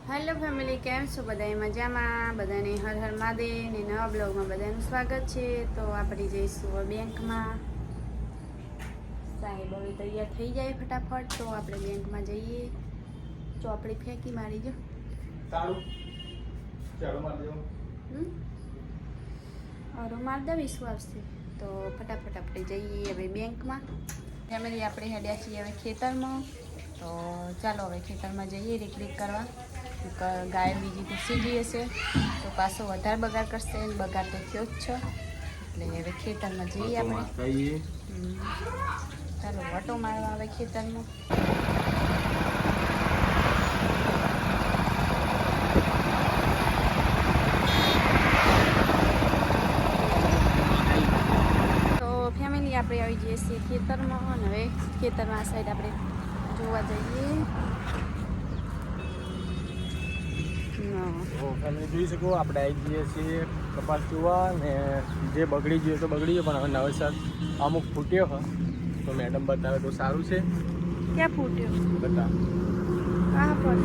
Hello family, કેમ છો બધા? મજામાં? બધાને હર હર મહાદેવ ને નવા બ્લોગમાં બધાનું સ્વાગત છે. તો આપણે જઈશું બેંકમાં. સાહેબ હવે તૈયાર થઈ જાય ફટાફટ તો આપણે બેંકમાં જઈએ. ચોપડી ફેંકી મારી જો માર દે વિશ્વાસ છે. તો ફટાફટ આપણે જઈએ હવે બેંકમાં. ફેમિલી આપણે હેડ્યા છીએ હવે ખેતરમાં. તો ચાલો હવે ખેતરમાં જઈએ રેક કરવા. ગાય બીજી ઘૂસી ગઈ હશે તો પાછો વધારે બગાડ કરશે. બગાડ તો થયો જ છે એટલે હવે ખેતરમાં જઈએ આપણે. ચાલો વટો મારવા આવે ખેતરમાં. તો ફેમિલી આપણે આવી જઈએ છીએ ખેતરમાં અને હવે ખેતરમાં આ સાઈડ આપણે જોવા જઈએ. જોઈ શકો આપણે આવી જઈએ છીએ કપાસ જોવા ને જે બગડી ગયો તો બગડી ગયો પણ હવે નવેસર અમુક ફૂટ્યો હોય તો મેડમ બતાવે તો સારું છે. ક્યાં ફૂટ્યો બતા હા પણ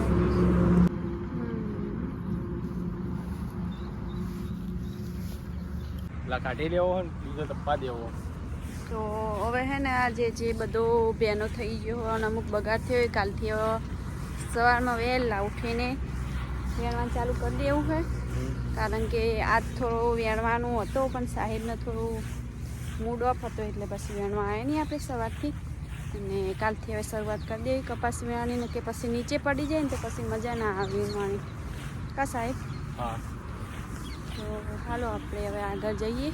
પેલા કાઢી લેવો હોય ને બીજો તપ્પા દેવો. તો હવે હે ને આજે જે બધો બેનો થઈ ગયો હોય અને અમુક બગાડ થયો હોય કાલથી સવારમાં વહેલા ઉઠીને વેણવાનું ચાલુ કરી દેવું હોય. કારણ કે આજ થોડો વેણવાનું હતો પણ સાહેબને થોડું મૂડ ઓફ હતો એટલે પછી વેણવા આવે નહીં આપણે સવારથી. અને કાલથી હવે શરૂઆત કરી દઈએ કપાસ વેણવાની કે પછી નીચે પડી જાય ને તો પછી મજા ના આવે વેણવાની. કા સાહેબ? હા. તો હાલો આપણે હવે આગળ જઈએ.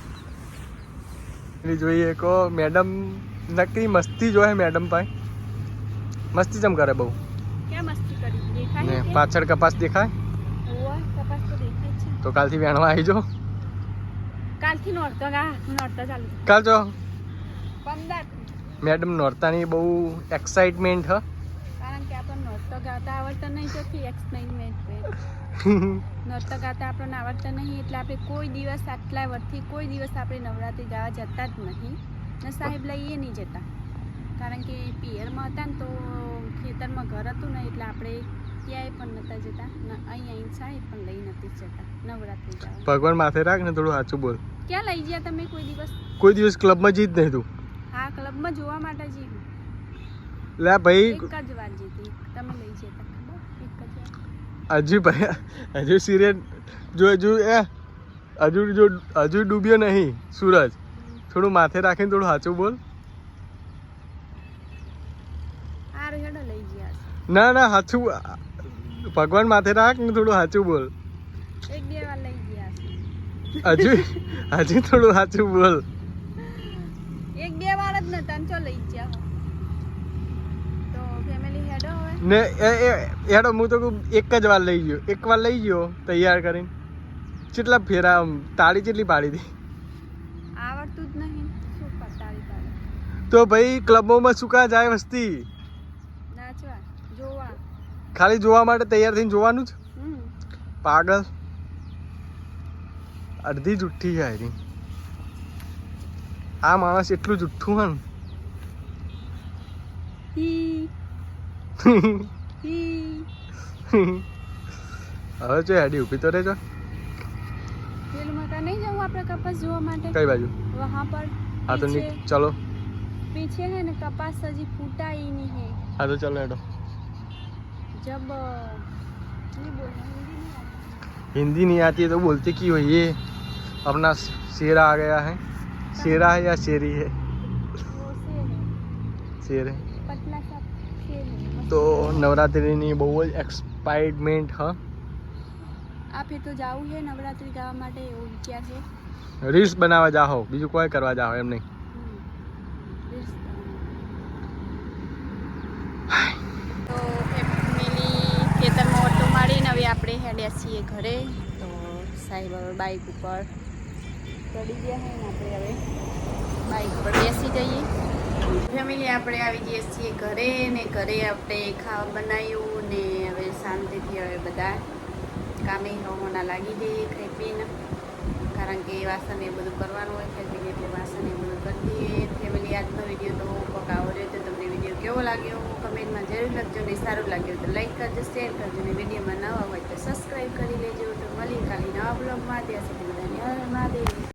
જોઈએ કહો મેડમ નકરી મસ્તી જો હે મેડમ પાસે મસ્તી ચમ કરે બહુ. ક્યાં મસ્તી કરી દેખાય ને પાછળ કપાસ દેખાય કપાસ તો દેખાય છે. તો કાલથી વેણવા આવી જાઓ. કાલથી નોરતા ચાલુ કાલ જો 15 મેડમ નોરતાની બહુ એક્સાઇટમેન્ટ હ. કારણ કે આપણને નોરતા ગાતા આવડતા નહીં તો એક્સપેરિમેન્ટ નોરતા ગાતા આપણને આવડતા નહીં એટલે આપણે કોઈ દિવસ આટલા વર્ષથી કોઈ દિવસ આપણે નવરાત્રી ગાવા જતા જ નહીં ને સાહેબ લઈએ નહીં જતા. કારણ કે પિયરમાં હતા ને તો ખેતરમાં ઘર હતું ને એટલે આપણે ક્યાંય પણ નહોતા જતા ને અહીં સાહેબ પણ લઈ નથી જતા નવરાત્રી ગાવા. ભગવાન માથે રાખ ને થોડું સાચું બોલ. ક્યાં લઈ ગયા તમે કોઈ દિવસ ક્લબમાં જીત નહીં તું? હા, ક્લબમાં જોવા માટે જી લે ભાઈ એક જ વાર જીતી. તમે લઈ જતા ખબર? એક જ વાર. હજુ ભાઈ હજુ સિરિયસ હજુ ડૂબ્યો નહીં સૂરજ. થોડું માથે રાખીને થોડું સાચું બોલ. લઈ ગયા ના સાચું ભગવાન માથે રાખ ને થોડું સાચું બોલ. એક બે વાર લઈ ગયા હજુ થોડું સાચું બોલ. એક બે વાર જ નતા ચો લઈ ગયા. તો ફેમિલી હેડો હવે ને હેડો હું તો એક જ વાર લઈ ગયો. એક વાર લઈ ગયો તૈયાર કરીને. કેટલા ફેરા તાળી કેટલી પાડી હતી? આવડતું જ નહીં શું તાળી પાડે. તો ભાઈ ક્લબોમાં શું કા જાય વસ્તી? નાચવા જોવા ખાલી જોવા માટે તૈયાર થઈને જોવાનું જ. પાગલ અડધી જુઠ્ઠી છે આની. આ માણસ એટલું જુઠ્ઠું હે ને. હવે જો હેડી ઊભી તો રહેજો. ફિલ્મમાં કા નહીં જવું આપણે કપાસ જોવા માટે? કઈ બાજુ? વહાં પર. હા તો ચલો. पीछे है ना कपास सजी फूटा ही नहीं है. हाँ तो चलो हेडो. जब नहीं बोलना हिंदी नहीं आती है तो बोलते क्यों है? ये अपना शेरा आ गया है. शेरा है या शेरी है? वो शेर है. पतला सा शेर है. तो નવરાત્રિની બહુ જ એક્સાઇટમેન્ટ હ. આપે તો જાવું છે નવરાત્રી ગાવા માટે એવું વિચાર છે. રીલ્સ બનાવવા જાઓ બીજું કોઈ કરવા જાઓ એમ નહીં. તો ફેમિલી ખેતરમાં ઓટો મારીને હવે આપણે હેડ્યા છીએ ઘરે. તો સાહેબ હવે બાઇક ઉપર ચડી ગયા છે ને આપણે હવે બાઇક ઉપર બેસી જઈએ. ફેમિલી આપણે આવી જઈએ છીએ ઘરે ને ઘરે આપણે ખાવા બનાવ્યું ને હવે શાંતિથી હવે બધા કામે હોવાના લાગી જઈએ ખાઈ પીને. કારણ કે વાસણ એ બધું કરવાનું હોય ખાઈ પીને એટલે વાસણ એ બધું કરી દઈએ. ફેમિલી આજનો વિડીયો તો પકાવો રહ્યો તો તમને વિડીયો કેવો લાગ્યો કમેન્ટમાં જરૂર લખજો ને સારું લાગ્યું તો લાઈક કરજો શેર કરજો ને વિડીયોમાં નવા હોય આ બ્લોગમાં ત્યાં સુધી બધાને હર મહાદેવ.